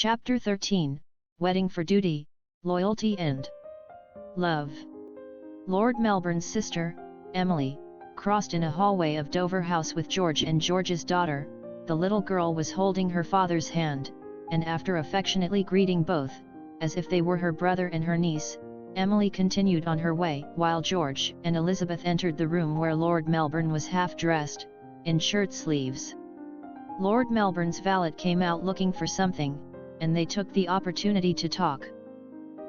Chapter 13, Wedding for Duty, Loyalty and Love. Lord Melbourne's sister, Emily, crossed in a hallway of Dover House with George and George's daughter. The little girl was holding her father's hand, and after affectionately greeting both, as if they were her brother and her niece, Emily continued on her way, while George and Elizabeth entered the room where Lord Melbourne was half-dressed, in shirt sleeves. Lord Melbourne's valet came out looking for something, and they took the opportunity to talk.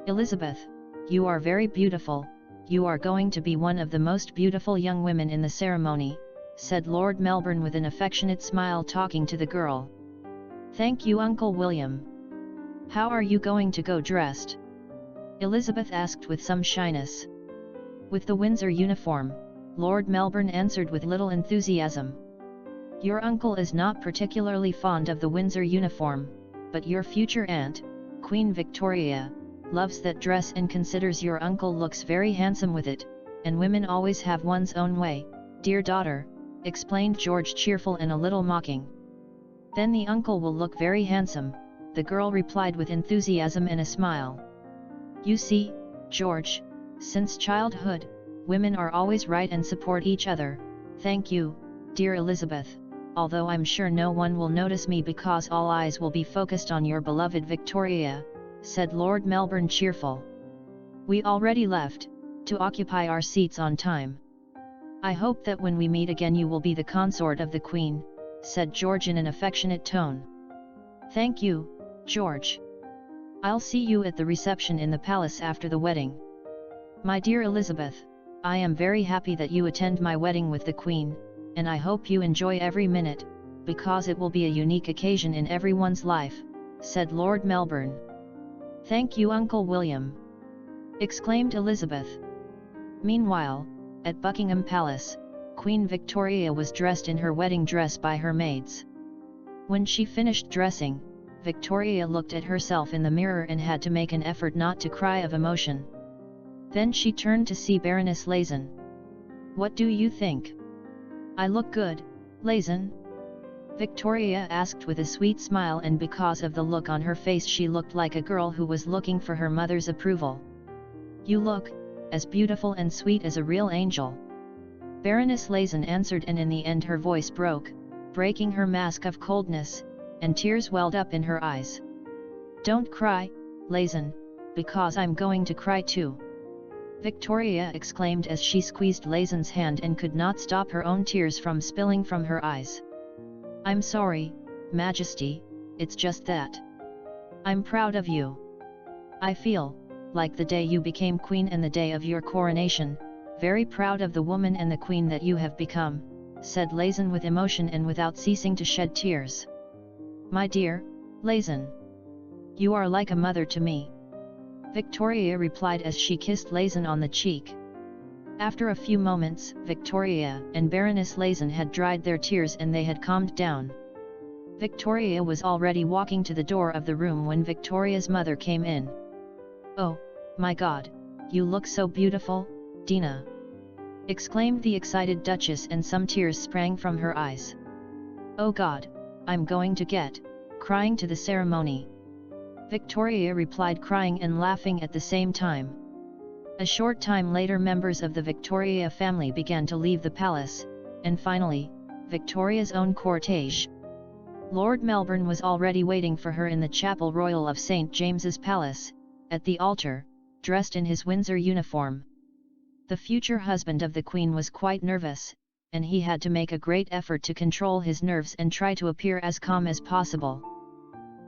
"Elizabeth, you are very beautiful, you are going to be one of the most beautiful young women in the ceremony," said Lord Melbourne with an affectionate smile talking to the girl. "Thank you, Uncle William. How are you going to go dressed?" Elizabeth asked with some shyness. "With the Windsor uniform," Lord Melbourne answered with little enthusiasm. "Your uncle is not particularly fond of the Windsor uniform, but your future aunt, Queen Victoria, loves that dress and considers your uncle looks very handsome with it, and women always have one's own way, dear daughter," explained George, cheerful and a little mocking. "Then the uncle will look very handsome," the girl replied with enthusiasm and a smile. "You see, George, since childhood, women are always right and support each other. Thank you, dear Elizabeth, although I'm sure no one will notice me because all eyes will be focused on your beloved Victoria," said Lord Melbourne, cheerful. "We already left, to occupy our seats on time. I hope that when we meet again you will be the consort of the Queen," said George in an affectionate tone. "Thank you, George. I'll see you at the reception in the palace after the wedding." "My dear Elizabeth, I am very happy that you attend my wedding with the Queen, and I hope you enjoy every minute, because it will be a unique occasion in everyone's life," said Lord Melbourne. "Thank you, Uncle William," exclaimed Elizabeth. Meanwhile, at Buckingham Palace, Queen Victoria was dressed in her wedding dress by her maids. When she finished dressing, Victoria looked at herself in the mirror and had to make an effort not to cry of emotion. Then she turned to see Baroness Lazen. "What do you think? I look good, Lazen?" Victoria asked with a sweet smile, and because of the look on her face she looked like a girl who was looking for her mother's approval. "You look as beautiful and sweet as a real angel," Baroness Lazen answered, and in the end her voice broke, breaking her mask of coldness, and tears welled up in her eyes. "Don't cry, Lazen, because I'm going to cry too," Victoria exclaimed as she squeezed Lazen's hand and could not stop her own tears from spilling from her eyes. "I'm sorry, Majesty, it's just that. I'm proud of you. I feel, like the day you became queen and the day of your coronation, very proud of the woman and the queen that you have become," said Lazen with emotion and without ceasing to shed tears. "My dear, Lazen, you are like a mother to me," Victoria replied as she kissed Lazen on the cheek. After a few moments, Victoria and Baroness Lazen had dried their tears and they had calmed down. Victoria was already walking to the door of the room when Victoria's mother came in. "Oh, my God, you look so beautiful, Dina!" exclaimed the excited Duchess, and some tears sprang from her eyes. "Oh God, I'm going to get crying to the ceremony," Victoria replied, crying and laughing at the same time. A short time later members of the Victoria family began to leave the palace, and finally, Victoria's own cortege. Lord Melbourne was already waiting for her in the Chapel Royal of St. James's Palace, at the altar, dressed in his Windsor uniform. The future husband of the Queen was quite nervous, and he had to make a great effort to control his nerves and try to appear as calm as possible.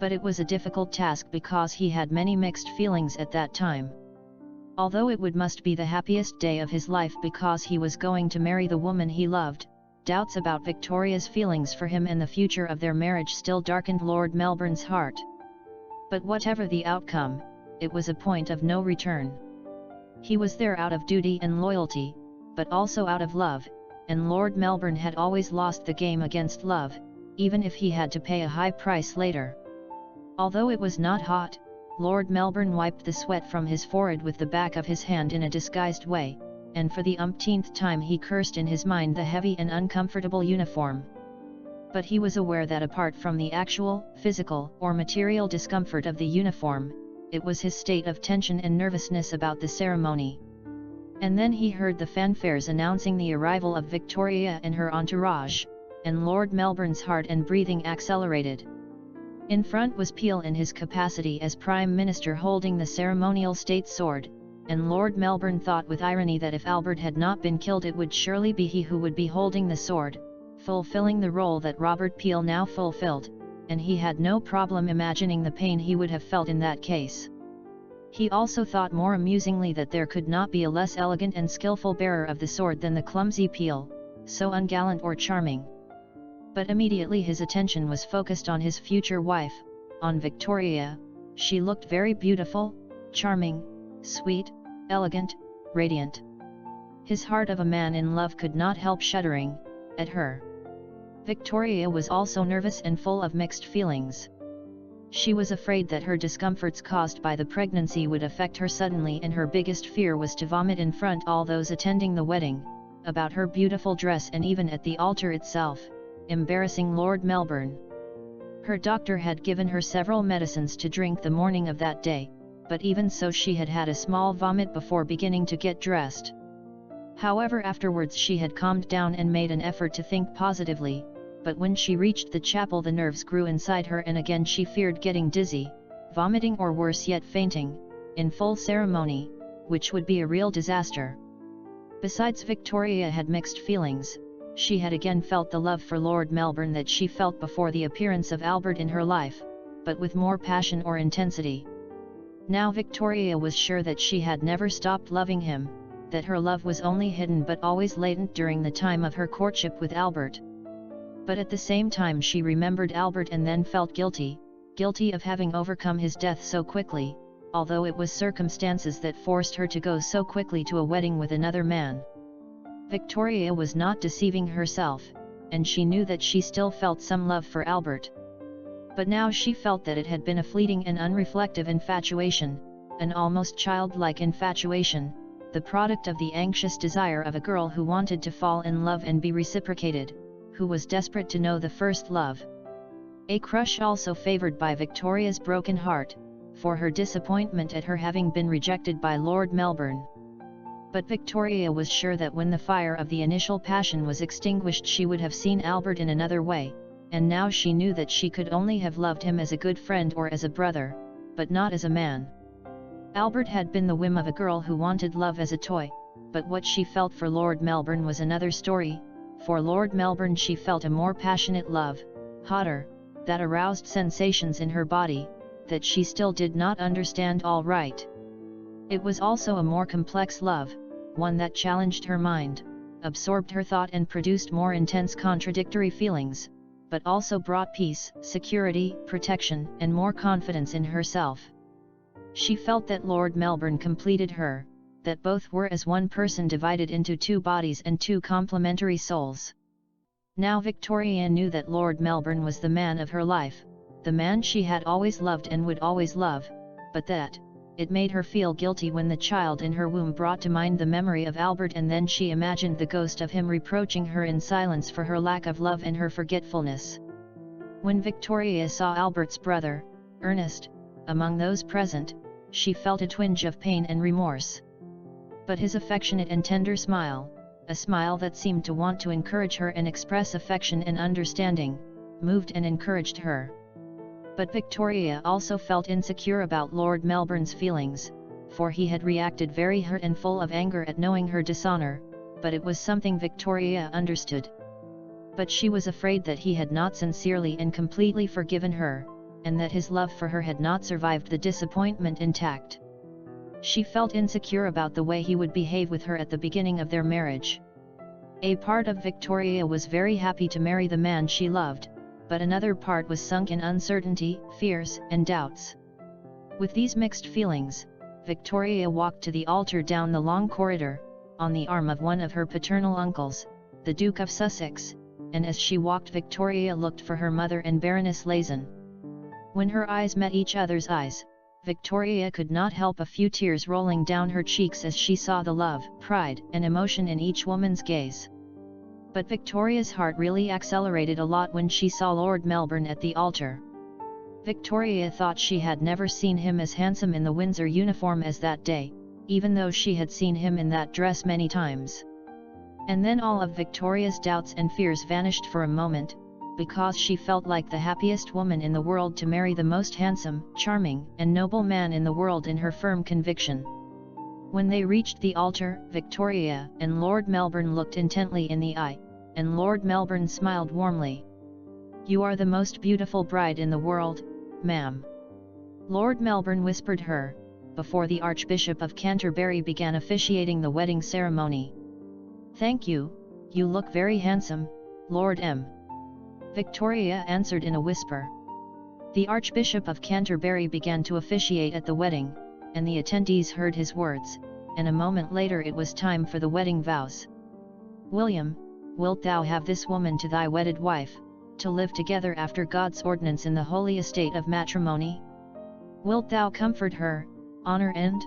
But it was a difficult task because he had many mixed feelings at that time. Although it must be the happiest day of his life because he was going to marry the woman he loved, doubts about Victoria's feelings for him and the future of their marriage still darkened Lord Melbourne's heart. But whatever the outcome, it was a point of no return. He was there out of duty and loyalty, but also out of love, and Lord Melbourne had always lost the game against love, even if he had to pay a high price later. Although it was not hot, Lord Melbourne wiped the sweat from his forehead with the back of his hand in a disguised way, and for the umpteenth time he cursed in his mind the heavy and uncomfortable uniform. But he was aware that apart from the actual, physical, or material discomfort of the uniform, it was his state of tension and nervousness about the ceremony. And then he heard the fanfares announcing the arrival of Victoria and her entourage, and Lord Melbourne's heart and breathing accelerated. In front was Peel in his capacity as Prime Minister holding the ceremonial state sword, and Lord Melbourne thought with irony that if Albert had not been killed it would surely be he who would be holding the sword, fulfilling the role that Robert Peel now fulfilled, and he had no problem imagining the pain he would have felt in that case. He also thought more amusingly that there could not be a less elegant and skillful bearer of the sword than the clumsy Peel, so ungallant or charming. But immediately his attention was focused on his future wife, on Victoria. She looked very beautiful, charming, sweet, elegant, radiant. His heart of a man in love could not help shuddering at her. Victoria was also nervous and full of mixed feelings. She was afraid that her discomforts caused by the pregnancy would affect her suddenly, and her biggest fear was to vomit in front all those attending the wedding, about her beautiful dress and even at the altar itself, embarrassing Lord Melbourne. Her doctor had given her several medicines to drink the morning of that day, but even so she had had a small vomit before beginning to get dressed. However, afterwards she had calmed down and made an effort to think positively, but when she reached the chapel the nerves grew inside her and again she feared getting dizzy, vomiting or worse yet fainting, in full ceremony, which would be a real disaster. Besides, Victoria had mixed feelings. She had again felt the love for Lord Melbourne that she felt before the appearance of Albert in her life, but with more passion or intensity. Now Victoria was sure that she had never stopped loving him, that her love was only hidden but always latent during the time of her courtship with Albert. But at the same time she remembered Albert and then felt guilty of having overcome his death so quickly, although it was circumstances that forced her to go so quickly to a wedding with another man. Victoria was not deceiving herself, and she knew that she still felt some love for Albert. But now she felt that it had been a fleeting and unreflective infatuation, an almost childlike infatuation, the product of the anxious desire of a girl who wanted to fall in love and be reciprocated, who was desperate to know the first love. A crush also favored by Victoria's broken heart, for her disappointment at her having been rejected by Lord Melbourne. But Victoria was sure that when the fire of the initial passion was extinguished she would have seen Albert in another way, and now she knew that she could only have loved him as a good friend or as a brother, but not as a man. Albert had been the whim of a girl who wanted love as a toy, but what she felt for Lord Melbourne was another story. For Lord Melbourne she felt a more passionate love, hotter, that aroused sensations in her body, that she still did not understand all right. It was also a more complex love, one that challenged her mind, absorbed her thought and produced more intense contradictory feelings, but also brought peace, security, protection, and more confidence in herself. She felt that Lord Melbourne completed her, that both were as one person divided into two bodies and two complementary souls. Now Victoria knew that Lord Melbourne was the man of her life, the man she had always loved and would always love, but that it made her feel guilty when the child in her womb brought to mind the memory of Albert, and then she imagined the ghost of him reproaching her in silence for her lack of love and her forgetfulness. When Victoria saw Albert's brother, Ernest, among those present, she felt a twinge of pain and remorse. But his affectionate and tender smile, a smile that seemed to want to encourage her and express affection and understanding, moved and encouraged her. But Victoria also felt insecure about Lord Melbourne's feelings, for he had reacted very hurt and full of anger at knowing her dishonor, but it was something Victoria understood. But she was afraid that he had not sincerely and completely forgiven her, and that his love for her had not survived the disappointment intact. She felt insecure about the way he would behave with her at the beginning of their marriage. A part of Victoria was very happy to marry the man she loved, but another part was sunk in uncertainty, fears, and doubts. With these mixed feelings, Victoria walked to the altar down the long corridor, on the arm of one of her paternal uncles, the Duke of Sussex, and as she walked Victoria looked for her mother and Baroness Lazen. When her eyes met each other's eyes, Victoria could not help a few tears rolling down her cheeks as she saw the love, pride, and emotion in each woman's gaze. But Victoria's heart really accelerated a lot when she saw Lord Melbourne at the altar. Victoria thought she had never seen him as handsome in the Windsor uniform as that day, even though she had seen him in that dress many times. And then all of Victoria's doubts and fears vanished for a moment, because she felt like the happiest woman in the world to marry the most handsome, charming, and noble man in the world in her firm conviction. When they reached the altar, Victoria and Lord Melbourne looked intently in the eye, and Lord Melbourne smiled warmly. "You are the most beautiful bride in the world, ma'am," Lord Melbourne whispered her, before the Archbishop of Canterbury began officiating the wedding ceremony. "Thank you, you look very handsome, Lord M." Victoria answered in a whisper. The Archbishop of Canterbury began to officiate at the wedding, and the attendees heard his words, and a moment later it was time for the wedding vows. "William, wilt thou have this woman to thy wedded wife, to live together after God's ordinance in the holy estate of matrimony? Wilt thou comfort her, honour and?"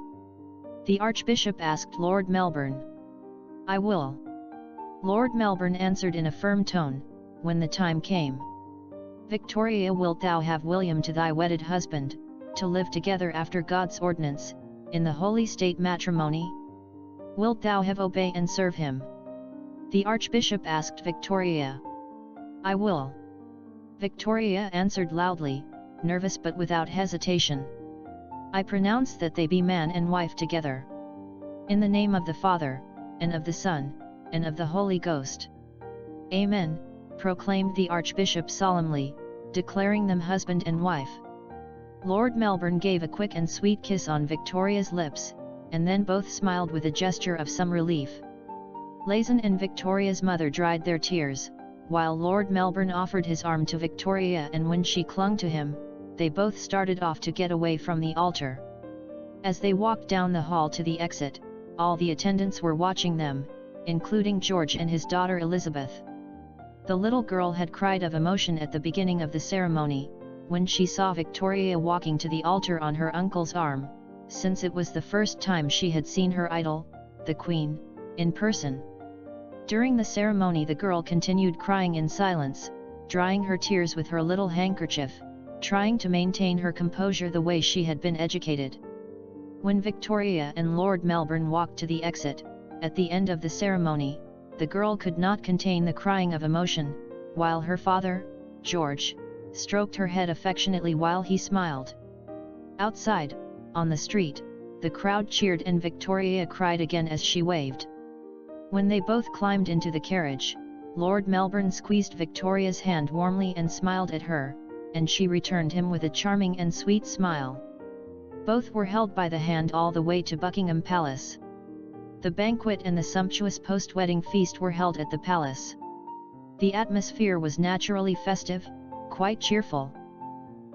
the Archbishop asked Lord Melbourne. "I will," Lord Melbourne answered in a firm tone, when the time came. "Victoria, wilt thou have William to thy wedded husband, to live together after God's ordinance, in the holy state matrimony? Wilt thou have obey and serve him?" the Archbishop asked Victoria. "I will," Victoria answered loudly, nervous but without hesitation. "I pronounce that they be man and wife together. In the name of the Father, and of the Son, and of the Holy Ghost. Amen," proclaimed the Archbishop solemnly, declaring them husband and wife. Lord Melbourne gave a quick and sweet kiss on Victoria's lips, and then both smiled with a gesture of some relief. Lazan and Victoria's mother dried their tears, while Lord Melbourne offered his arm to Victoria, and when she clung to him, they both started off to get away from the altar. As they walked down the hall to the exit, all the attendants were watching them, including George and his daughter Elizabeth. The little girl had cried of emotion at the beginning of the ceremony, when she saw Victoria walking to the altar on her uncle's arm, since it was the first time she had seen her idol, the Queen, in person. During the ceremony the girl continued crying in silence, drying her tears with her little handkerchief, trying to maintain her composure the way she had been educated. When Victoria and Lord Melbourne walked to the exit, at the end of the ceremony, the girl could not contain the crying of emotion, while her father, George, stroked her head affectionately while he smiled. Outside, on the street, the crowd cheered and Victoria cried again as she waved. When they both climbed into the carriage, Lord Melbourne squeezed Victoria's hand warmly and smiled at her, and she returned him with a charming and sweet smile. Both were held by the hand all the way to Buckingham Palace. The banquet and the sumptuous post-wedding feast were held at the palace. The atmosphere was naturally festive, quite cheerful.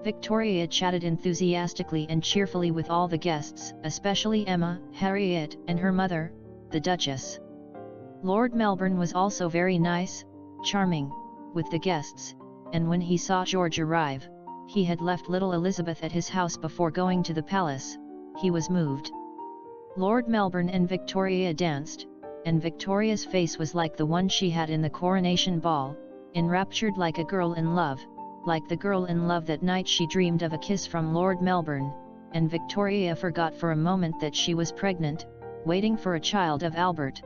Victoria chatted enthusiastically and cheerfully with all the guests, especially Emma, Harriet, and her mother, the Duchess. Lord Melbourne was also very nice, charming, with the guests, and when he saw George arrive, he had left little Elizabeth at his house before going to the palace, he was moved. Lord Melbourne and Victoria danced, and Victoria's face was like the one she had in the coronation ball, enraptured like a girl in love, like the girl in love that night she dreamed of a kiss from Lord Melbourne, and Victoria forgot for a moment that she was pregnant, waiting for a child of Albert.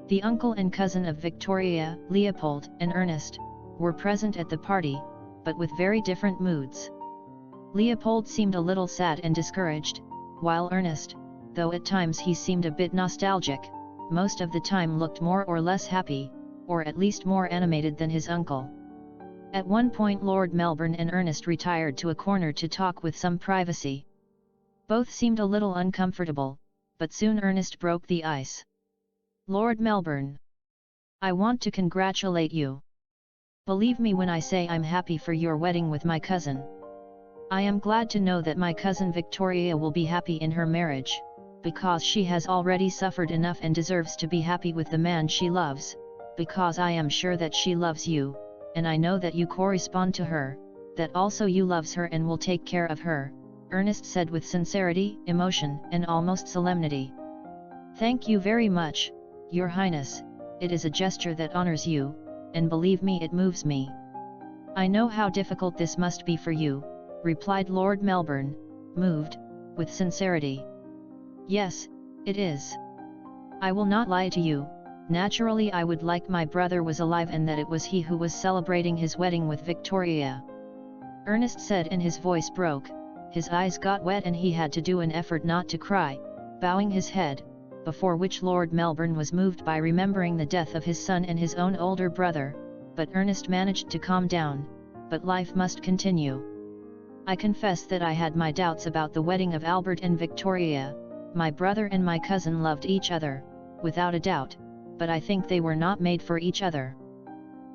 The uncle and cousin of Victoria, Leopold and Ernest, were present at the party, but with very different moods. Leopold seemed a little sad and discouraged, while Ernest, though at times he seemed a bit nostalgic, most of the time looked more or less happy, or at least more animated than his uncle. At one point Lord Melbourne and Ernest retired to a corner to talk with some privacy. Both seemed a little uncomfortable, but soon Ernest broke the ice. "Lord Melbourne, I want to congratulate you. Believe me when I say I'm happy for your wedding with my cousin. I am glad to know that my cousin Victoria will be happy in her marriage, because she has already suffered enough and deserves to be happy with the man she loves, because I am sure that she loves you, and I know that you correspond to her, that also you loves her and will take care of her," Ernest said with sincerity, emotion, and almost solemnity. "Thank you very much, Your Highness," it is a gesture that honors you, and believe me, it moves me." "I know how difficult this must be for you," replied Lord Melbourne, moved, with sincerity. "Yes, it is. I will not lie to you, naturally I would like my brother was alive and that it was he who was celebrating his wedding with Victoria," Ernest said, and his voice broke, his eyes got wet and he had to do an effort not to cry, bowing his head, before which Lord Melbourne was moved by remembering the death of his son and his own older brother, but Ernest managed to calm down. "But life must continue. I confess that I had my doubts about the wedding of Albert and Victoria. My brother and my cousin loved each other, without a doubt, but I think they were not made for each other.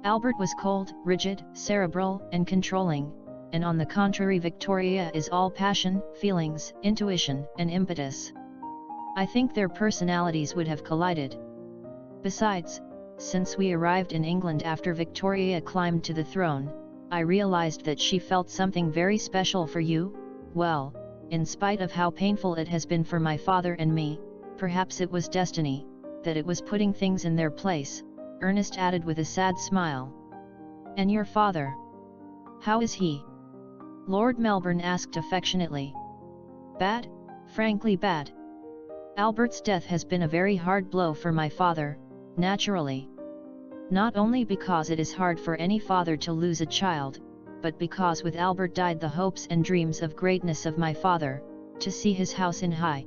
Albert was cold, rigid, cerebral, and controlling, and on the contrary Victoria is all passion, feelings, intuition, and impetus. I think their personalities would have collided. Besides, since we arrived in England after Victoria climbed to the throne, I realized that she felt something very special for you. Well, in spite of how painful it has been for my father and me, perhaps it was destiny, that it was putting things in their place," Ernest added with a sad smile. "And your father? How is he?" Lord Melbourne asked affectionately. "Bad, frankly bad. Albert's death has been a very hard blow for my father, naturally. Not only because it is hard for any father to lose a child, but because with Albert died the hopes and dreams of greatness of my father, to see his house in high.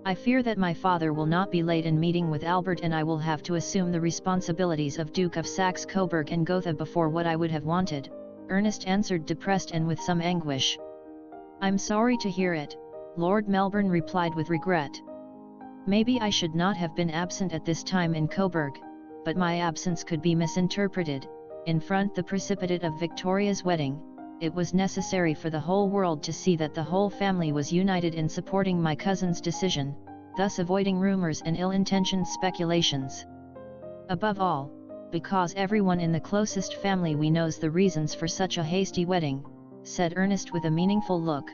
I fear that my father will not be late in meeting with Albert and I will have to assume the responsibilities of Duke of Saxe-Coburg and Gotha before what I would have wanted," Ernest answered, depressed and with some anguish. "I'm sorry to hear it," Lord Melbourne replied with regret. "Maybe I should not have been absent at this time in Coburg, but my absence could be misinterpreted. In front the precipitate of Victoria's wedding, it was necessary for the whole world to see that the whole family was united in supporting my cousin's decision, thus avoiding rumors and ill-intentioned speculations. Above all, because everyone in the closest family we knows the reasons for such a hasty wedding," said Ernest with a meaningful look.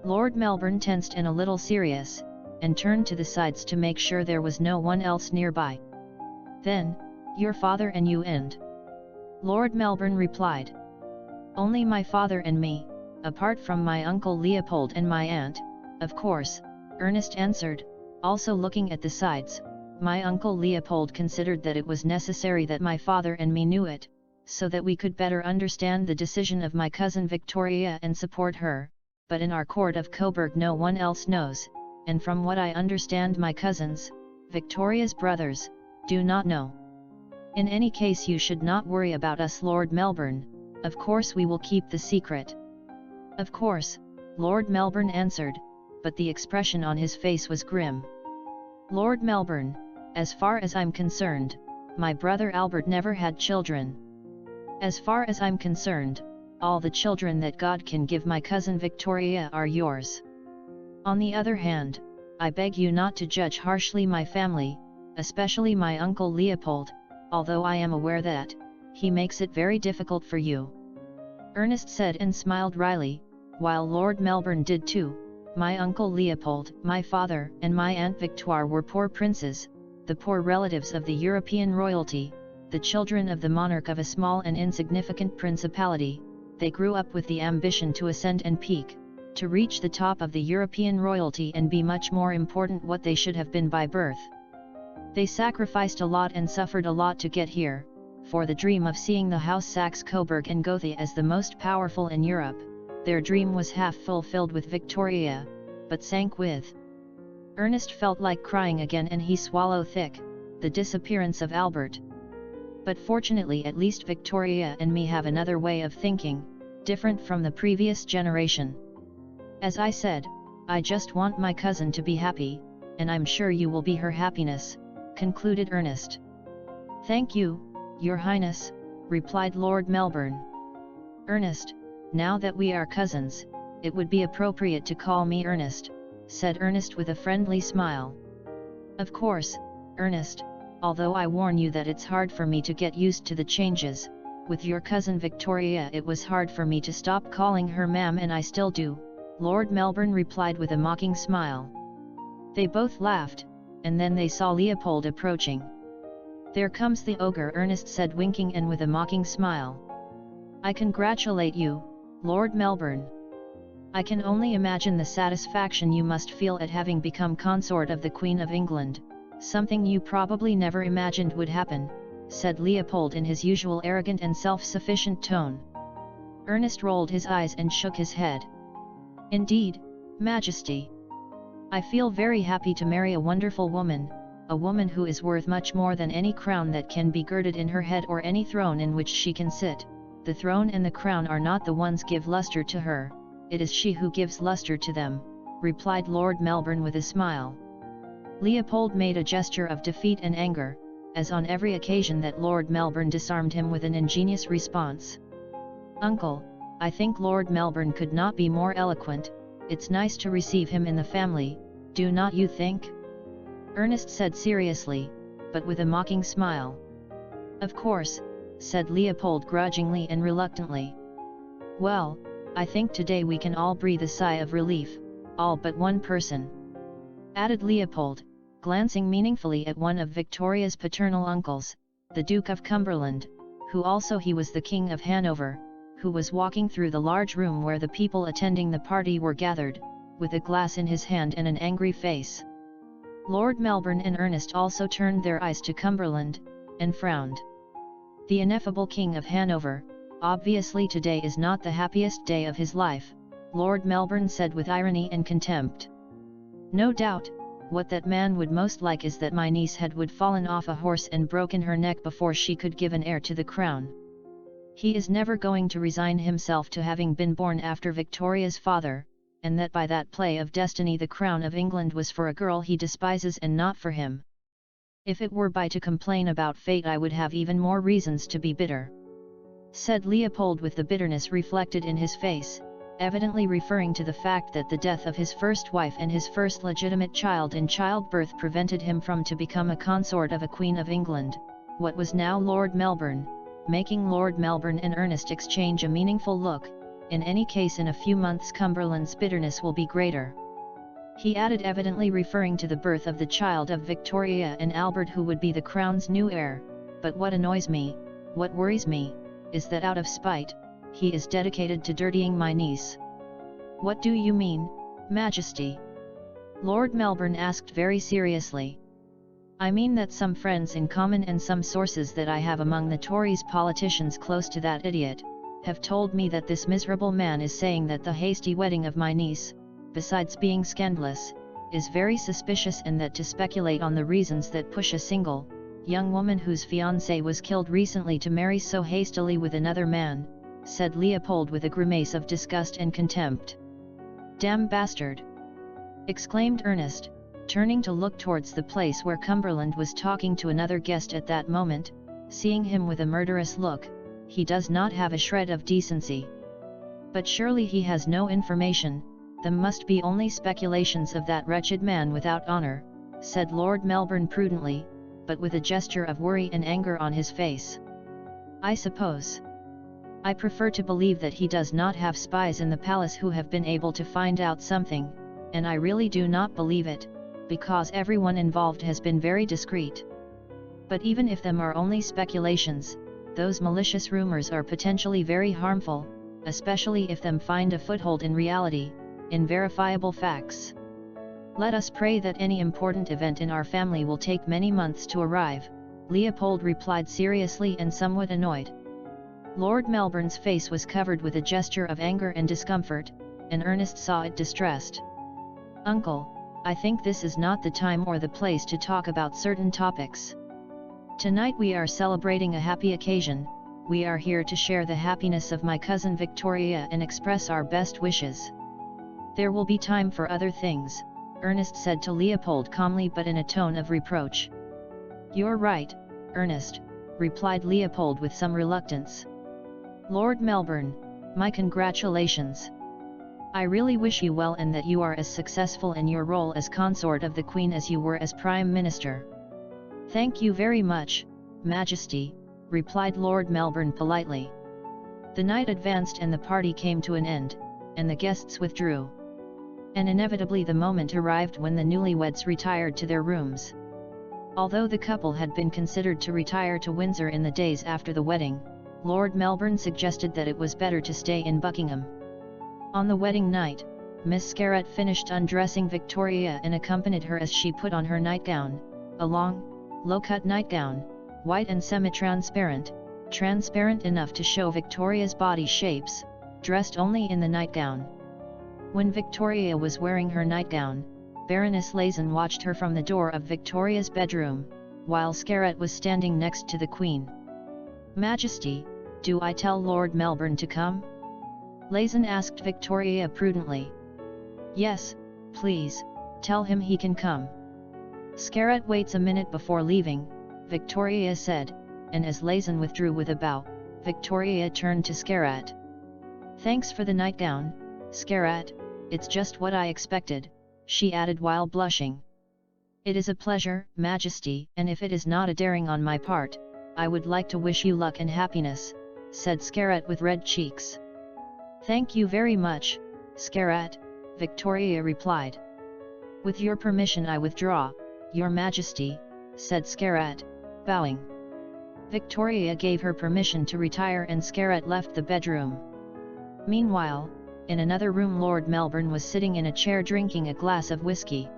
Lord Melbourne tensed and a little serious, and turned to the sides to make sure there was no one else nearby. "Then, your father and you and?" Lord Melbourne replied. "Only my father and me, apart from my uncle Leopold and my aunt, of course," Ernest answered, also looking at the sides. "My uncle Leopold considered that it was necessary that my father and me knew it, so that we could better understand the decision of my cousin Victoria and support her, but in our court of Coburg no one else knows, and from what I understand my cousins, Victoria's brothers, do not know. In any case you should not worry about us, Lord Melbourne, of course we will keep the secret." "Of course," Lord Melbourne answered, but the expression on his face was grim. "Lord Melbourne, as far as I'm concerned, my brother Albert never had children. As far as I'm concerned, all the children that God can give my cousin Victoria are yours. On the other hand, I beg you not to judge harshly my family, especially my uncle Leopold, although I am aware that he makes it very difficult for you," Ernest said and smiled wryly, while Lord Melbourne did too. "My uncle Leopold, my father, and my aunt Victoire were poor princes, the poor relatives of the European royalty, the children of the monarch of a small and insignificant principality. They grew up with the ambition to ascend and peak, to reach the top of the European royalty and be much more important what they should have been by birth. They sacrificed a lot and suffered a lot to get here, for the dream of seeing the House Saxe-Coburg and Gotha as the most powerful in Europe, their dream was half fulfilled with Victoria, but sank with—" Ernest felt like crying again and he swallowed thick, "the disappearance of Albert. But fortunately at least Victoria and me have another way of thinking, different from the previous generation. As I said, I just want my cousin to be happy, and I'm sure you will be her happiness," concluded Ernest. "Thank you, Your Highness," replied Lord Melbourne. "Ernest, now that we are cousins, it would be appropriate to call me Ernest," said Ernest with a friendly smile. "Of course, Ernest, although I warn you that it's hard for me to get used to the changes. With your cousin Victoria it was hard for me to stop calling her ma'am and I still do," Lord Melbourne replied with a mocking smile. They both laughed, and then they saw Leopold approaching. "There comes the ogre," Ernest said, winking and with a mocking smile. "I congratulate you, Lord Melbourne. I can only imagine the satisfaction you must feel at having become consort of the Queen of England, something you probably never imagined would happen," said Leopold in his usual arrogant and self-sufficient tone. Ernest rolled his eyes and shook his head. "Indeed, Majesty. I feel very happy to marry a wonderful woman, a woman who is worth much more than any crown that can be girded in her head or any throne in which she can sit. The throne and the crown are not the ones give luster to her, it is she who gives luster to them," replied Lord Melbourne with a smile. Leopold made a gesture of defeat and anger, as on every occasion that Lord Melbourne disarmed him with an ingenious response. "Uncle, I think Lord Melbourne could not be more eloquent. It's nice to receive him in the family, do not you think?" Ernest said seriously, but with a mocking smile. "Of course," said Leopold grudgingly and reluctantly. "Well, I think today we can all breathe a sigh of relief, all but one person," added Leopold, glancing meaningfully at one of Victoria's paternal uncles, the Duke of Cumberland, who also he was the King of Hanover, who was walking through the large room where the people attending the party were gathered, with a glass in his hand and an angry face. Lord Melbourne and Ernest also turned their eyes to Cumberland, and frowned. The ineffable King of Hanover, obviously today is not the happiest day of his life, Lord Melbourne said with irony and contempt. "No doubt, what that man would most like is that my niece would fallen off a horse and broken her neck before she could give an heir to the crown. He is never going to resign himself to having been born after Victoria's father, and that by that play of destiny the crown of England was for a girl he despises and not for him. If it were by to complain about fate I would have even more reasons to be bitter," said Leopold with the bitterness reflected in his face, evidently referring to the fact that the death of his first wife and his first legitimate child in childbirth prevented him from to become a consort of a Queen of England, what was now Lord Melbourne, making Lord Melbourne and Ernest exchange a meaningful look. "In any case, in a few months Cumberland's bitterness will be greater," he added, evidently referring to the birth of the child of Victoria and Albert who would be the crown's new heir. "But what annoys me, what worries me, is that out of spite, he is dedicated to dirtying my niece." "What do you mean, Majesty?" Lord Melbourne asked very seriously. "I mean that some friends in common and some sources that I have among the Tories politicians close to that idiot, have told me that this miserable man is saying that the hasty wedding of my niece, besides being scandalous, is very suspicious, and that to speculate on the reasons that push a single, young woman whose fiancé was killed recently to marry so hastily with another man," said Leopold with a grimace of disgust and contempt. "Damn bastard!" exclaimed Ernest, turning to look towards the place where Cumberland was talking to another guest at that moment. Seeing him with a murderous look, "He does not have a shred of decency. But surely he has no information, them must be only speculations of that wretched man without honour," said Lord Melbourne prudently, but with a gesture of worry and anger on his face. "I suppose. I prefer to believe that he does not have spies in the palace who have been able to find out something, and I really do not believe it, because everyone involved has been very discreet. But even if them are only speculations, those malicious rumors are potentially very harmful, especially if them find a foothold in reality, in verifiable facts. Let us pray that any important event in our family will take many months to arrive," Leopold replied seriously and somewhat annoyed. Lord Melbourne's face was covered with a gesture of anger and discomfort, and Ernest saw it distressed. "Uncle, I think this is not the time or the place to talk about certain topics. Tonight we are celebrating a happy occasion, we are here to share the happiness of my cousin Victoria and express our best wishes. There will be time for other things," Ernest said to Leopold calmly but in a tone of reproach. "You're right, Ernest," replied Leopold with some reluctance. "Lord Melbourne, my congratulations. I really wish you well and that you are as successful in your role as consort of the Queen as you were as Prime Minister." "Thank you very much, Majesty," replied Lord Melbourne politely. The night advanced and the party came to an end, and the guests withdrew. And inevitably the moment arrived when the newlyweds retired to their rooms. Although the couple had been considered to retire to Windsor in the days after the wedding, Lord Melbourne suggested that it was better to stay in Buckingham. On the wedding night, Miss Scarratt finished undressing Victoria and accompanied her as she put on her nightgown, a long, low-cut nightgown, white and semi-transparent, transparent enough to show Victoria's body shapes, dressed only in the nightgown. When Victoria was wearing her nightgown, Baroness Lazen watched her from the door of Victoria's bedroom, while Scarratt was standing next to the Queen. "Majesty, do I tell Lord Melbourne to come?" Lazen asked Victoria prudently. "Yes, please, tell him he can come." "Scarratt waits a minute before leaving," Victoria said, and as Lazen withdrew with a bow, Victoria turned to Scarratt. "Thanks for the nightgown, Scarratt, it's just what I expected," she added while blushing. "It is a pleasure, Majesty, and if it is not a daring on my part, I would like to wish you luck and happiness," said Scarratt with red cheeks. "Thank you very much, Scarratt," Victoria replied. "With your permission I withdraw, Your Majesty," said Scarratt, bowing. Victoria gave her permission to retire and Scarratt left the bedroom. Meanwhile, in another room Lord Melbourne was sitting in a chair drinking a glass of whiskey.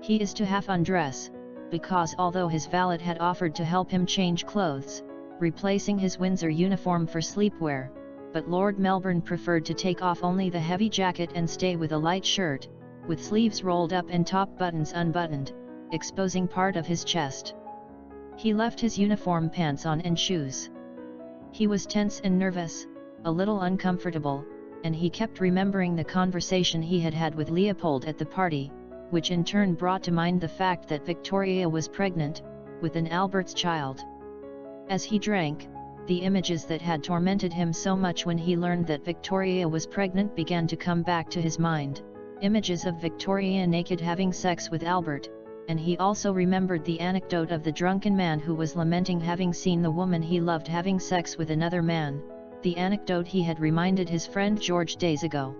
He is to half undress, because although his valet had offered to help him change clothes, replacing his Windsor uniform for sleepwear, but Lord Melbourne preferred to take off only the heavy jacket and stay with a light shirt, with sleeves rolled up and top buttons unbuttoned, exposing part of his chest. He left his uniform pants on and shoes. He was tense and nervous, a little uncomfortable, and he kept remembering the conversation he had had with Leopold at the party, which in turn brought to mind the fact that Victoria was pregnant, with an Albert's child. As he drank, the images that had tormented him so much when he learned that Victoria was pregnant began to come back to his mind, images of Victoria naked having sex with Albert, and he also remembered the anecdote of the drunken man who was lamenting having seen the woman he loved having sex with another man, the anecdote he had reminded his friend George days ago.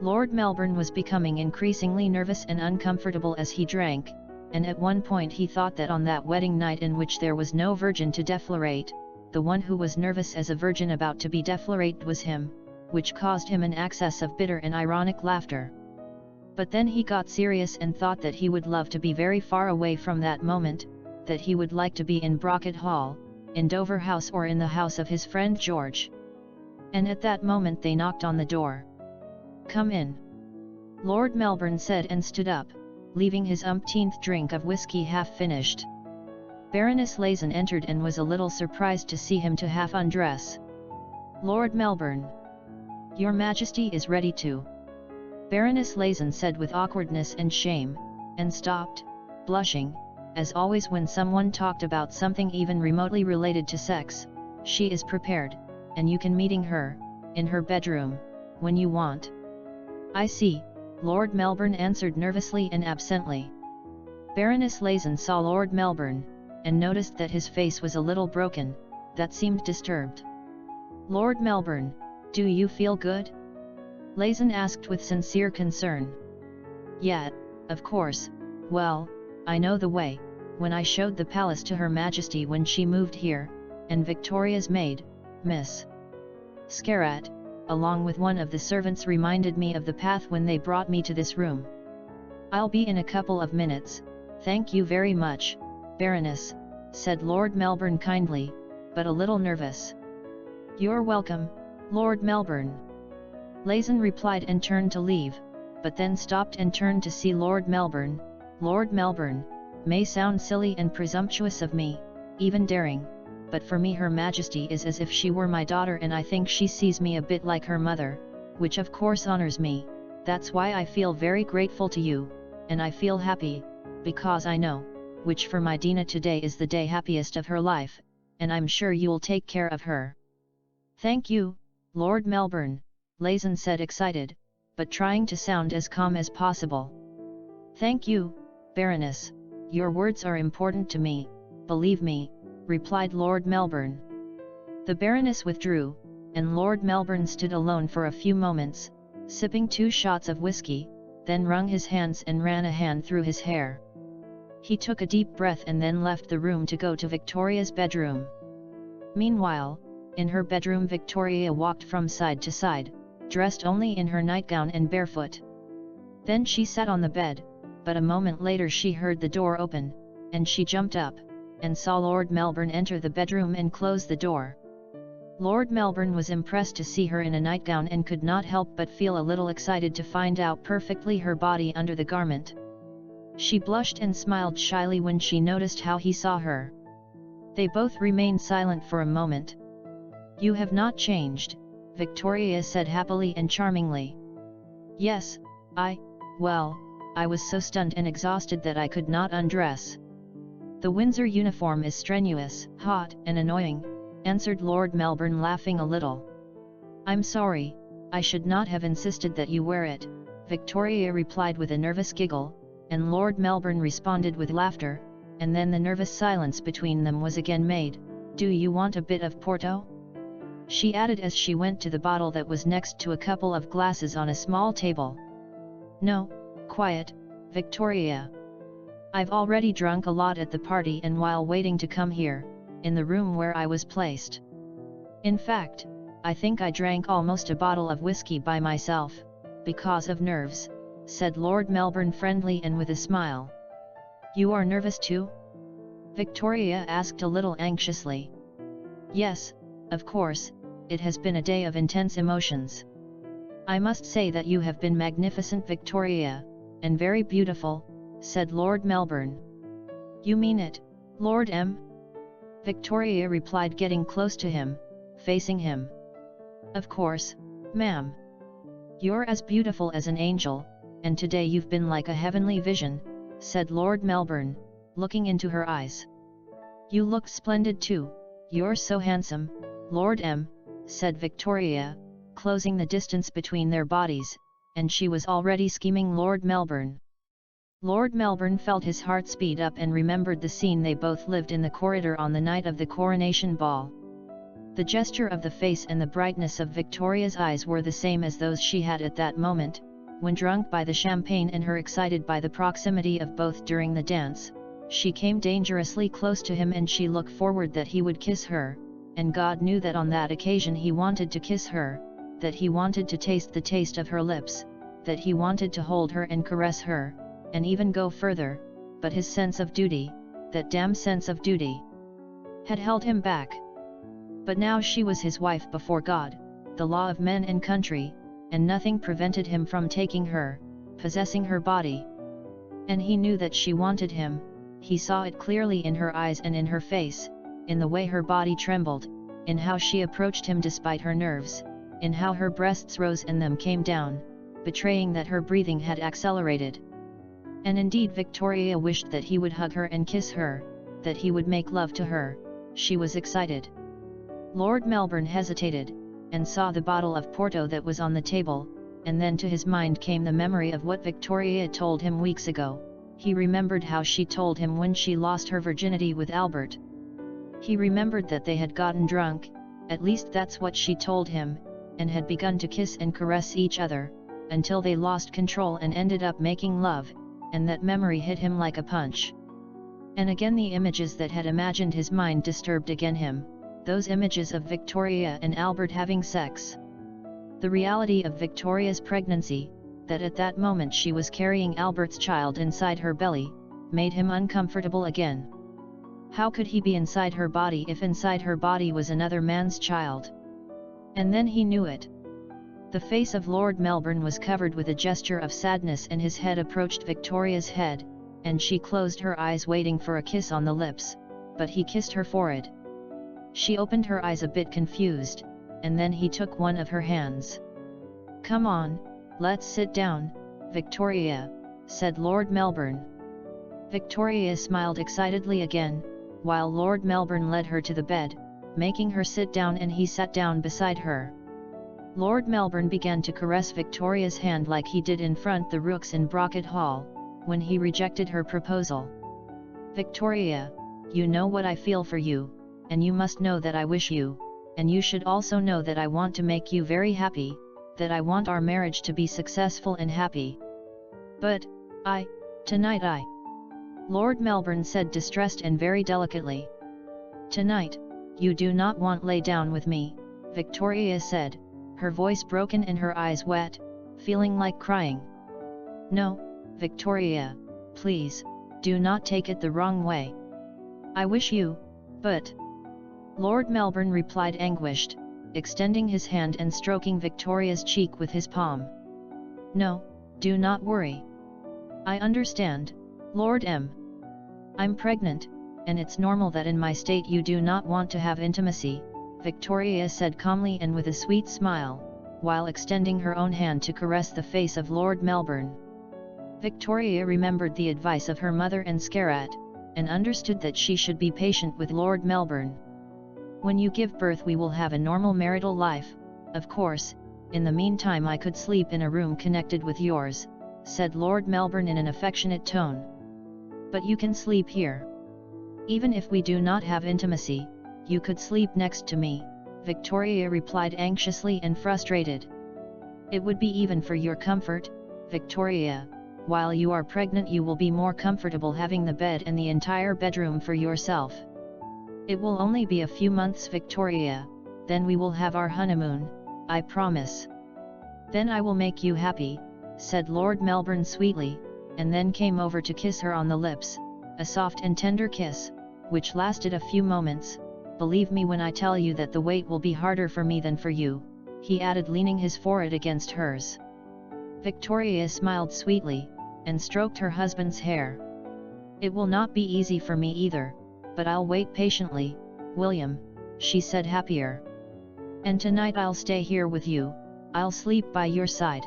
Lord Melbourne was becoming increasingly nervous and uncomfortable as he drank, and at one point he thought that on that wedding night in which there was no virgin to deflorate, the one who was nervous as a virgin about to be deflorated was him, which caused him an access of bitter and ironic laughter. But then he got serious and thought that he would love to be very far away from that moment, that he would like to be in Brocket Hall, in Dover House or in the house of his friend George. And at that moment they knocked on the door. "Come in," Lord Melbourne said and stood up, leaving his umpteenth drink of whiskey half finished. Baroness Lazen entered and was a little surprised to see him to half undress. "Lord Melbourne, Your Majesty is ready to," Baroness Lazen said with awkwardness and shame, and stopped, blushing, as always when someone talked about something even remotely related to sex. "She is prepared, and you can meeting her, in her bedroom, when you want." "I see," Lord Melbourne answered nervously and absently. Baroness Lazen saw Lord Melbourne, and noticed that his face was a little broken, that seemed disturbed. "Lord Melbourne, do you feel good?" Lazen asked with sincere concern. "Yeah, of course, well, I know the way, when I showed the palace to Her Majesty when she moved here, and Victoria's maid, Miss Scarratt, along with one of the servants reminded me of the path when they brought me to this room." "I'll be in a couple of minutes, thank you very much, Baroness," said Lord Melbourne kindly, but a little nervous. "You're welcome, Lord Melbourne," Lazen replied and turned to leave, but then stopped and turned to see Lord Melbourne. "Lord Melbourne, may sound silly and presumptuous of me, even daring, but for me Her Majesty is as if she were my daughter and I think she sees me a bit like her mother, which of course honors me. That's why I feel very grateful to you, and I feel happy, because I know, which for my Dina today is the day happiest of her life, and I'm sure you'll take care of her." "Thank you, Lord Melbourne," Lazen said excited, but trying to sound as calm as possible. "Thank you, Baroness, your words are important to me, believe me," replied Lord Melbourne. The Baroness withdrew, and Lord Melbourne stood alone for a few moments, sipping 2 shots of whiskey, then wrung his hands and ran a hand through his hair. He took a deep breath and then left the room to go to Victoria's bedroom. Meanwhile, in her bedroom Victoria walked from side to side, dressed only in her nightgown and barefoot. Then she sat on the bed, but a moment later she heard the door open, and she jumped up, and saw Lord Melbourne enter the bedroom and close the door. Lord Melbourne was impressed to see her in a nightgown and could not help but feel a little excited to find out perfectly her body under the garment. She blushed and smiled shyly when she noticed how he saw her. They both remained silent for a moment. "You have not changed," Victoria said happily and charmingly. "Yes, well, I was so stunned and exhausted that I could not undress. The Windsor uniform is strenuous, hot, and annoying," answered Lord Melbourne laughing a little. "I'm sorry, I should not have insisted that you wear it," Victoria replied with a nervous giggle, and Lord Melbourne responded with laughter, and then the nervous silence between them was again made. "Do you want a bit of Porto?" she added as she went to the bottle that was next to a couple of glasses on a small table. "No, quiet, Victoria. I've already drunk a lot at the party and while waiting to come here, in the room where I was placed. In fact, I think I drank almost a bottle of whiskey by myself, because of nerves," said Lord Melbourne friendly and with a smile. "You are nervous too?" Victoria asked a little anxiously. "Yes, of course, it has been a day of intense emotions." "I must say that you have been magnificent, Victoria, and very beautiful," said Lord Melbourne. "You mean it, Lord M?" Victoria replied, getting close to him, facing him. "Of course, ma'am. You're as beautiful as an angel, and today you've been like a heavenly vision," said Lord Melbourne, looking into her eyes. "You look splendid too, you're so handsome, Lord M," said Victoria, closing the distance between their bodies, and she was already scheming Lord Melbourne. Lord Melbourne felt his heart speed up and remembered the scene they both lived in the corridor on the night of the coronation ball. The gesture of the face and the brightness of Victoria's eyes were the same as those she had at that moment, when drunk by the champagne and her excited by the proximity of both during the dance. She came dangerously close to him and she looked forward that he would kiss her, and God knew that on that occasion he wanted to kiss her, that he wanted to taste the taste of her lips, that he wanted to hold her and caress her, and even go further, but his sense of duty, that damn sense of duty, had held him back. But now she was his wife before God, the law of men and country, and nothing prevented him from taking her, possessing her body. And he knew that she wanted him, he saw it clearly in her eyes and in her face, in the way her body trembled, in how she approached him despite her nerves, in how her breasts rose and then came down, betraying that her breathing had accelerated. And indeed Victoria wished that he would hug her and kiss her, that he would make love to her. She was excited. Lord Melbourne hesitated, and saw the bottle of Porto that was on the table, and then to his mind came the memory of what Victoria told him weeks ago. He remembered how she told him when she lost her virginity with Albert. He remembered that they had gotten drunk, at least that's what she told him, and had begun to kiss and caress each other, until they lost control and ended up making love, and that memory hit him like a punch. And again the images that had imagined his mind disturbed again him, those images of Victoria and Albert having sex. The reality of Victoria's pregnancy, that at that moment she was carrying Albert's child inside her belly, made him uncomfortable again. How could he be inside her body if inside her body was another man's child? And then he knew it. The face of Lord Melbourne was covered with a gesture of sadness and his head approached Victoria's head, and she closed her eyes waiting for a kiss on the lips, but he kissed her forehead. She opened her eyes a bit confused, and then he took one of her hands. "Come on, let's sit down, Victoria," said Lord Melbourne. Victoria smiled excitedly again, while Lord Melbourne led her to the bed, making her sit down and he sat down beside her. Lord Melbourne began to caress Victoria's hand like he did in front the Rooks in Brocket Hall, when he rejected her proposal. "Victoria, you know what I feel for you, and you must know that I wish you, and you should also know that I want to make you very happy, that I want our marriage to be successful and happy. But, tonight Lord Melbourne said, distressed and very delicately. "Tonight, you do not want lay down with me," Victoria said, her voice broken and her eyes wet, feeling like crying. "No, Victoria, please, do not take it the wrong way. I wish you, but..." Lord Melbourne replied, anguished, extending his hand and stroking Victoria's cheek with his palm. "No, do not worry. I understand, Lord M. I'm pregnant, and it's normal that in my state you do not want to have intimacy," Victoria said calmly and with a sweet smile, while extending her own hand to caress the face of Lord Melbourne. Victoria remembered the advice of her mother and Scarrat, and understood that she should be patient with Lord Melbourne. "When you give birth we will have a normal marital life, of course. In the meantime I could sleep in a room connected with yours," said Lord Melbourne in an affectionate tone. "But you can sleep here. Even if we do not have intimacy, you could sleep next to me," Victoria replied anxiously and frustrated. "It would be even for your comfort, Victoria. While you are pregnant you will be more comfortable having the bed and the entire bedroom for yourself. It will only be a few months, Victoria, then we will have our honeymoon, I promise. Then I will make you happy," said Lord Melbourne sweetly, and then came over to kiss her on the lips, a soft and tender kiss, which lasted a few moments. "Believe me when I tell you that the wait will be harder for me than for you," he added, leaning his forehead against hers. Victoria smiled sweetly, and stroked her husband's hair. "It will not be easy for me either, but I'll wait patiently, William," she said, happier. "And tonight I'll stay here with you, I'll sleep by your side.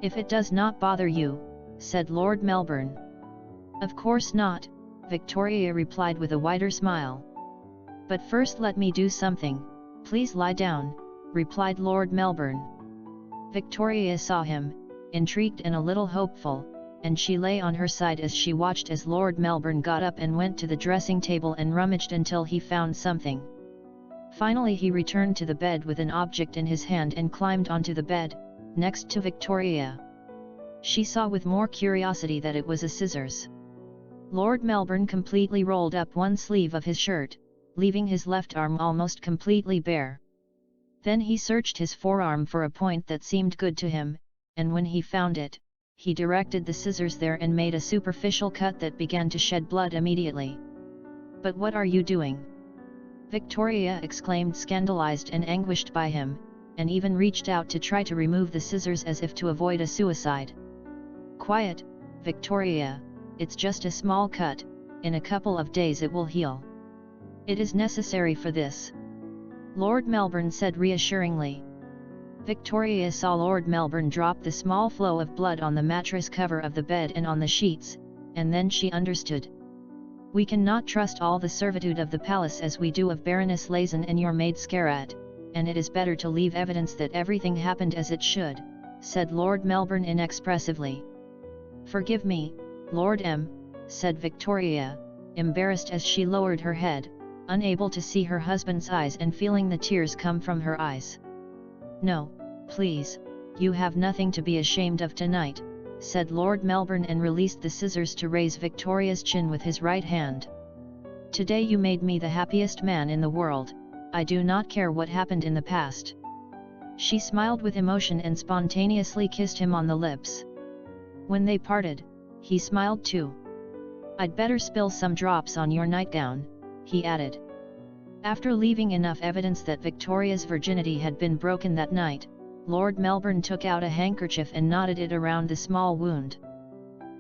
If it does not bother you," said Lord Melbourne. "Of course not," Victoria replied with a wider smile. "But first let me do something, please lie down," replied Lord Melbourne. Victoria saw him, intrigued and a little hopeful, and she lay on her side as she watched as Lord Melbourne got up and went to the dressing table and rummaged until he found something. Finally he returned to the bed with an object in his hand and climbed onto the bed, next to Victoria. She saw with more curiosity that it was a scissors. Lord Melbourne completely rolled up one sleeve of his shirt, leaving his left arm almost completely bare. Then he searched his forearm for a point that seemed good to him, and when he found it, he directed the scissors there and made a superficial cut that began to shed blood immediately. "But what are you doing?" Victoria exclaimed, scandalized and anguished by him, and even reached out to try to remove the scissors as if to avoid a suicide. "Quiet, Victoria, it's just a small cut, in a couple of days it will heal. It is necessary for this," Lord Melbourne said reassuringly. Victoria saw Lord Melbourne drop the small flow of blood on the mattress cover of the bed and on the sheets, and then she understood. "We cannot trust all the servitude of the palace as we do of Baroness Lazen and your maid Scarrat, and it is better to leave evidence that everything happened as it should," said Lord Melbourne inexpressively. "Forgive me, Lord M," said Victoria, embarrassed as she lowered her head, unable to see her husband's eyes and feeling the tears come from her eyes. "No, please, you have nothing to be ashamed of tonight," said Lord Melbourne and released the scissors to raise Victoria's chin with his right hand. "Today you made me the happiest man in the world, I do not care what happened in the past." She smiled with emotion and spontaneously kissed him on the lips. When they parted, he smiled too. "I'd better spill some drops on your nightgown," he added. After leaving enough evidence that Victoria's virginity had been broken that night, Lord Melbourne took out a handkerchief and knotted it around the small wound.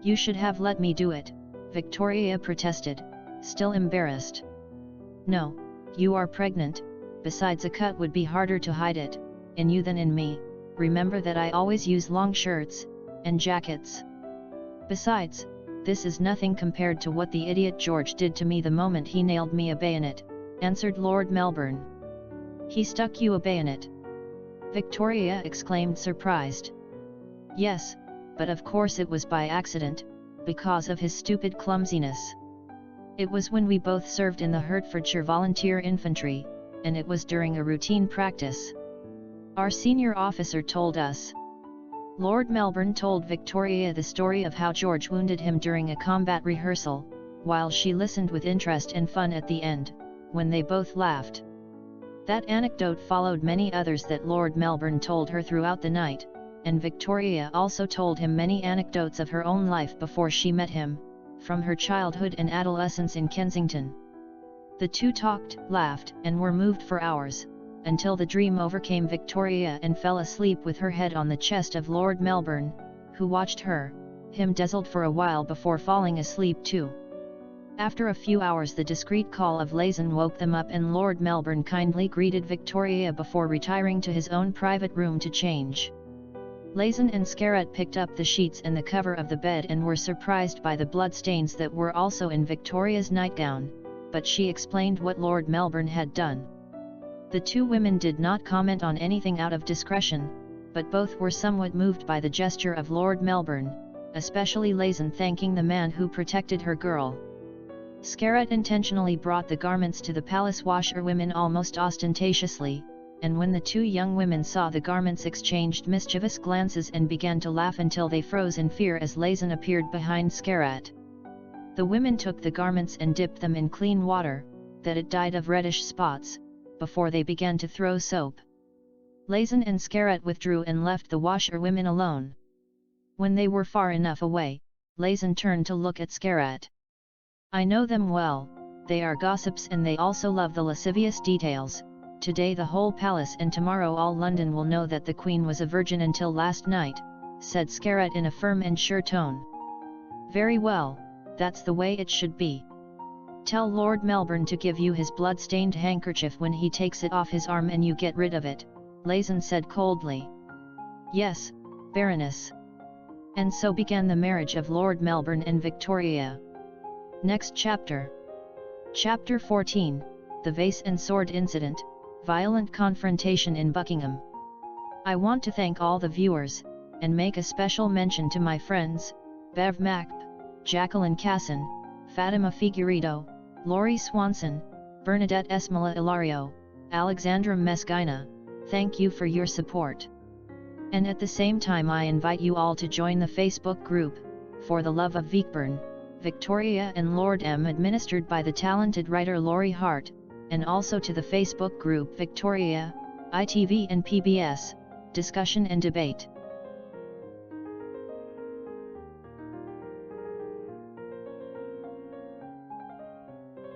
"You should have let me do it," Victoria protested, still embarrassed. "No, you are pregnant, besides a cut would be harder to hide it, in you than in me, remember that I always use long shirts, and jackets. Besides, this is nothing compared to what the idiot George did to me the moment he nailed me a bayonet," answered Lord Melbourne. "He stuck you a bayonet?" Victoria exclaimed, surprised. "Yes, but of course it was by accident, because of his stupid clumsiness. It was when we both served in the Hertfordshire Volunteer Infantry, and it was during a routine practice. Our senior officer told us. Lord Melbourne told Victoria the story of how George wounded him during a combat rehearsal, while she listened with interest and fun at the end, when they both laughed. That anecdote followed many others that Lord Melbourne told her throughout the night, and Victoria also told him many anecdotes of her own life before she met him, from her childhood and adolescence in Kensington. The two talked, laughed, and were moved for hours, until the dream overcame Victoria and fell asleep with her head on the chest of Lord Melbourne, who watched him dazzled for a while before falling asleep too. After a few hours the discreet call of Lazon woke them up, and Lord Melbourne kindly greeted Victoria before retiring to his own private room to change. Lazon and Scarrett picked up the sheets and the cover of the bed and were surprised by the bloodstains that were also in Victoria's nightgown, but she explained what Lord Melbourne had done. The two women did not comment on anything out of discretion, but both were somewhat moved by the gesture of Lord Melbourne, especially Lazon thanking the man who protected her girl. Scarrett intentionally brought the garments to the palace washerwomen almost ostentatiously, and when the two young women saw the garments exchanged mischievous glances and began to laugh until they froze in fear as Lazon appeared behind Scarrett. The women took the garments and dipped them in clean water, that it dyed of reddish spots, before they began to throw soap. Lazon and Scarrett withdrew and left the washerwomen alone. When they were far enough away, Lazon turned to look at Scarrett. "I know them well, they are gossips and they also love the lascivious details. Today the whole palace and tomorrow all London will know that the Queen was a virgin until last night," said Scarrett in a firm and sure tone. "Very well, that's the way it should be. Tell Lord Melbourne to give you his blood-stained handkerchief when he takes it off his arm and you get rid of it," Lazon said coldly. "Yes, Baroness." And so began the marriage of Lord Melbourne and Victoria. Next chapter. Chapter 14, The Vase and Sword Incident, Violent Confrontation in Buckingham. I want to thank all the viewers, and make a special mention to my friends, Bev Mack, Jacqueline Casson, Fatima Figueiredo, Laurie Swanson, Bernadette Esmala Ilario, Alexandra Mesquina. Thank you for your support. And at the same time I invite you all to join the Facebook group, For the Love of Vicbourne, Victoria and Lord M, administered by the talented writer Laurie Hart, and also to the Facebook group Victoria, ITV and PBS, Discussion and Debate.